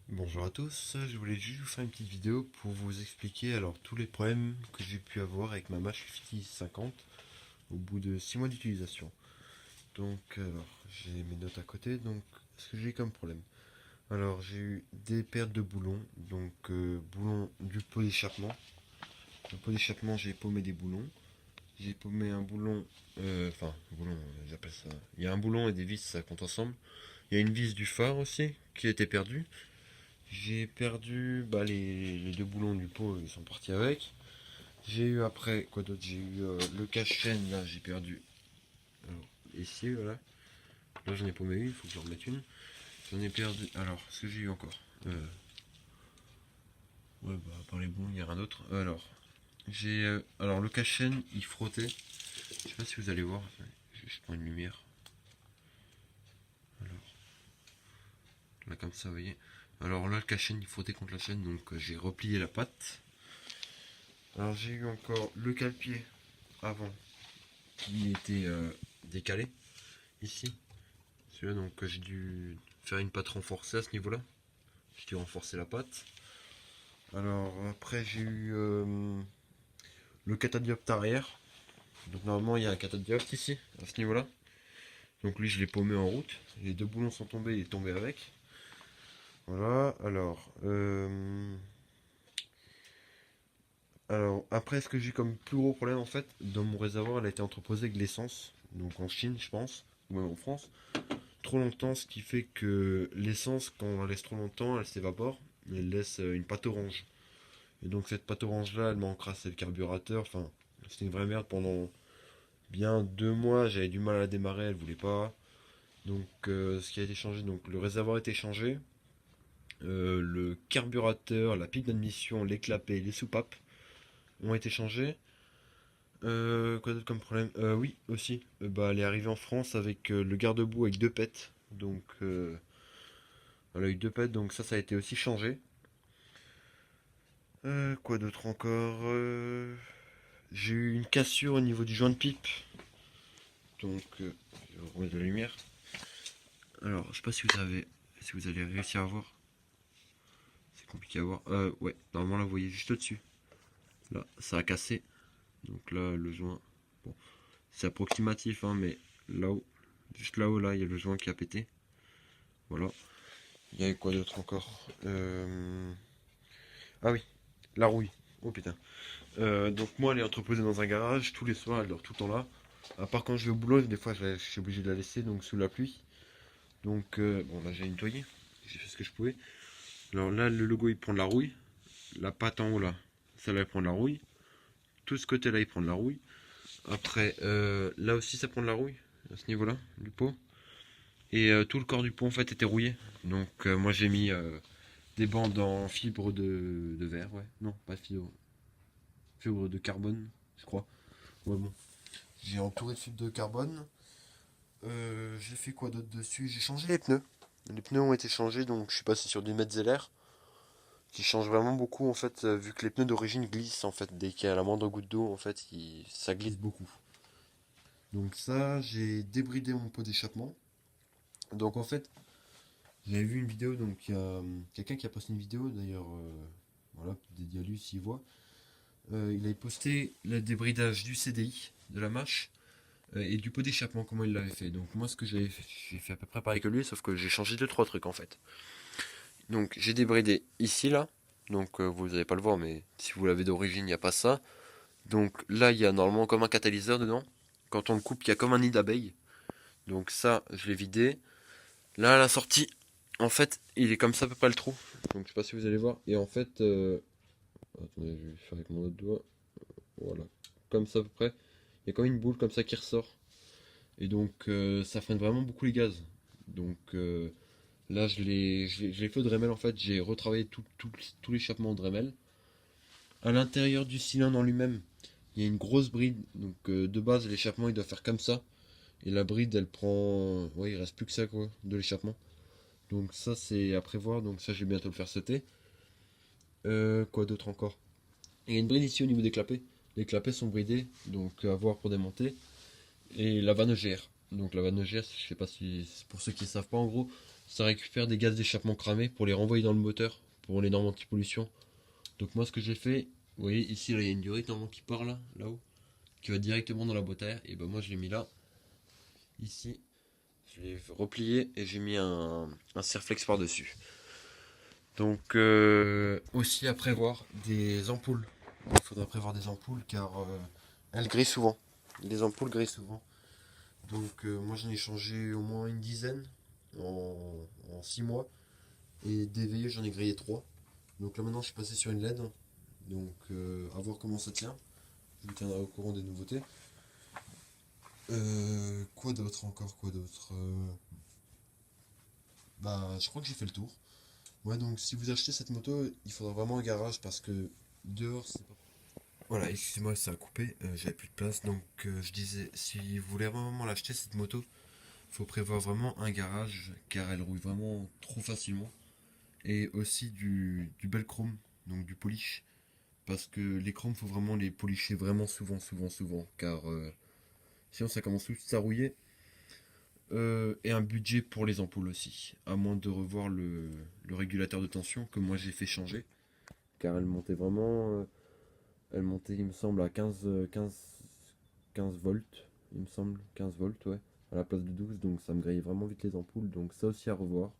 Bonjour à tous, je voulais juste vous faire une petite vidéo pour vous expliquer tous les problèmes que j'ai pu avoir avec ma Match 50 au bout de 6 mois d'utilisation. J'ai mes notes à côté, donc ce que j'ai comme problème. Alors j'ai eu des pertes de boulons, boulons du pot d'échappement. Le pot d'échappement, j'ai paumé des boulons. J'ai paumé un boulon, j'appelle ça. Il y a un boulon et des vis, ça compte ensemble. Il y a une vis du phare aussi qui a été perdue. J'ai perdu les deux boulons du pot, ils sont partis avec. J'ai eu après, quoi d'autre? J'ai eu le cache-chaîne, là j'ai perdu. Alors, ici, voilà. Là j'en ai paumé une, il faut que j'en remette une. J'en ai perdu. Alors, ce que j'ai eu encore Ouais, bah, par les boulons, il n'y a rien d'autre. Alors le cache-chaîne, il frottait. Je sais pas si vous allez voir. Je prends une lumière. Alors, là comme ça, vous voyez. Alors là, le cache-chaîne, il frottait contre la chaîne, donc j'ai replié la patte. Alors j'ai eu encore le cale-pied avant qui était décalé ici. Celui-là, donc j'ai dû faire une patte renforcée à ce niveau-là. J'ai dû renforcer la patte. Alors après j'ai eu le catadiopte arrière. Donc normalement il y a un catadiopte ici, à ce niveau-là. Donc lui je l'ai paumé en route. Les deux boulons sont tombés, il est tombé avec. Voilà, alors après ce que j'ai comme plus gros problème en fait, dans mon réservoir elle a été entreposée avec de l'essence. Donc en Chine je pense, ou même en France. Trop longtemps, ce qui fait que l'essence, quand on la laisse trop longtemps, elle s'évapore, elle laisse une pâte orange. Et donc cette pâte orange là, elle m'a encrassé le carburateur, enfin, c'était une vraie merde pendant bien 2 mois, j'avais du mal à la démarrer, elle voulait pas. Ce qui a été changé, donc le réservoir a été changé, le carburateur, la pipe d'admission, les clapets, les soupapes ont été changés. Quoi d'autre comme problème? Oui, aussi, elle est arrivée en France avec le garde-boue avec deux pets, elle a eu deux pets, donc ça a été aussi changé. Quoi d'autre encore? J'ai eu une cassure au niveau du joint de pipe. Je vais remettre de la lumière. Alors, je sais pas si vous allez réussir à voir. C'est compliqué à voir. Ouais, normalement là, vous voyez juste au-dessus. Là, ça a cassé. Donc là, le joint. Bon, c'est approximatif, hein, mais là-haut, juste là-haut, là, il y a le joint qui a pété. Voilà. Il y a eu quoi d'autre encore? Ah oui, la rouille. Oh putain. Donc moi elle est entreposée dans un garage, tous les soirs elle dort tout le temps là. À part quand je vais au boulot, des fois je suis obligé de la laisser donc sous la pluie. Bon là j'ai nettoyé, j'ai fait ce que je pouvais. Alors là le logo il prend de la rouille, la patte en haut là, ça là il prend de la rouille. Tout ce côté là il prend de la rouille. Après là aussi ça prend de la rouille, à ce niveau là, du pot. Et tout le corps du pot en fait était rouillé. Moi j'ai mis des bandes en fibre de verre, ouais. Non, pas fibre. Fibre de carbone, je crois. Ouais bon. J'ai entouré de fibre de carbone. J'ai fait quoi d'autre dessus? J'ai changé les pneus. Les pneus ont été changés, donc je suis passé sur du Metzeler, qui change vraiment beaucoup en fait, vu que les pneus d'origine glissent en fait. Dès qu'il y a la moindre goutte d'eau, en fait, ça glisse beaucoup. Donc ça, j'ai débridé mon pot d'échappement. Donc en fait, j'avais vu une vidéo, donc il y a quelqu'un qui a posté une vidéo, d'ailleurs, voilà, dédié à lui s'il voit. Il avait posté le débridage du CDI, de la mâche, et du pot d'échappement, comment il l'avait fait. Donc moi ce que j'avais fait, j'ai fait à peu près pareil que lui, sauf que j'ai changé deux trois trucs en fait. Donc j'ai débridé ici là, vous n'allez pas le voir, mais si vous l'avez d'origine, il n'y a pas ça. Donc là il y a normalement comme un catalyseur dedans. Quand on le coupe, il y a comme un nid d'abeille. Donc ça, je l'ai vidé. Là à la sortie, en fait, il est comme ça à peu près le trou. Donc je sais pas si vous allez voir. Et en fait, attendez, je vais faire avec mon autre doigt. Voilà, comme ça à peu près. Il y a comme une boule comme ça qui ressort. Et ça freine vraiment beaucoup les gaz. Donc là je l'ai fait au Dremel en fait, j'ai retravaillé tout l'échappement au Dremel. À l'intérieur du cylindre en lui-même, il y a une grosse bride. De base l'échappement il doit faire comme ça. Et la bride elle prend. Ouais, il reste plus que ça quoi de l'échappement. Donc ça c'est à prévoir, donc ça je vais bientôt le faire sauter. Quoi d'autre encore? Il y a une bride ici au niveau des clapets. Les clapets sont bridés, donc à voir pour démonter. Et la vanne gère. Donc la vanne gère, je sais pas si pour ceux qui ne savent pas en gros, ça récupère des gaz d'échappement cramés pour les renvoyer dans le moteur, pour les normes anti-pollution. Donc moi ce que j'ai fait, vous voyez ici là il y a une durite normalement qui part là-haut, qui va directement dans la boîte à air, et ben moi je l'ai mis là, ici, je l'ai replié et j'ai mis un Serflex par-dessus. Donc aussi à prévoir des ampoules. Il faudra prévoir des ampoules car elles grillent souvent. Les ampoules grillent souvent. Donc moi j'en ai changé au moins une dizaine en, en 6 mois. Et DVE j'en ai grillé 3. Donc là maintenant je suis passé sur une LED. Donc à voir comment ça tient. Je vous tiendrai au courant des nouveautés. Quoi d'autre encore, quoi d'autre Bah je crois que j'ai fait le tour. Ouais, donc si vous achetez cette moto, il faudra vraiment un garage parce que dehors c'est pas. Voilà, excusez-moi, ça a coupé, j'avais plus de place. Donc je disais, si vous voulez vraiment l'acheter cette moto, il faut prévoir vraiment un garage car elle roule vraiment trop facilement. Et aussi du bel chrome, donc du polish. Parce que les chromes, faut vraiment les polisher vraiment souvent, souvent, souvent. Car sinon ça commence tout de suite à rouiller. Et un budget pour les ampoules aussi. À moins de revoir le régulateur de tension que moi j'ai fait changer. Car elle montait vraiment. Elle montait, il me semble, à 15 volts. Il me semble, 15 volts, ouais. À la place de 12, donc ça me grillait vraiment vite les ampoules. Donc ça aussi à revoir.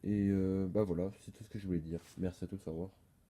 Et bah voilà, c'est tout ce que je voulais dire. Merci à tous, au revoir.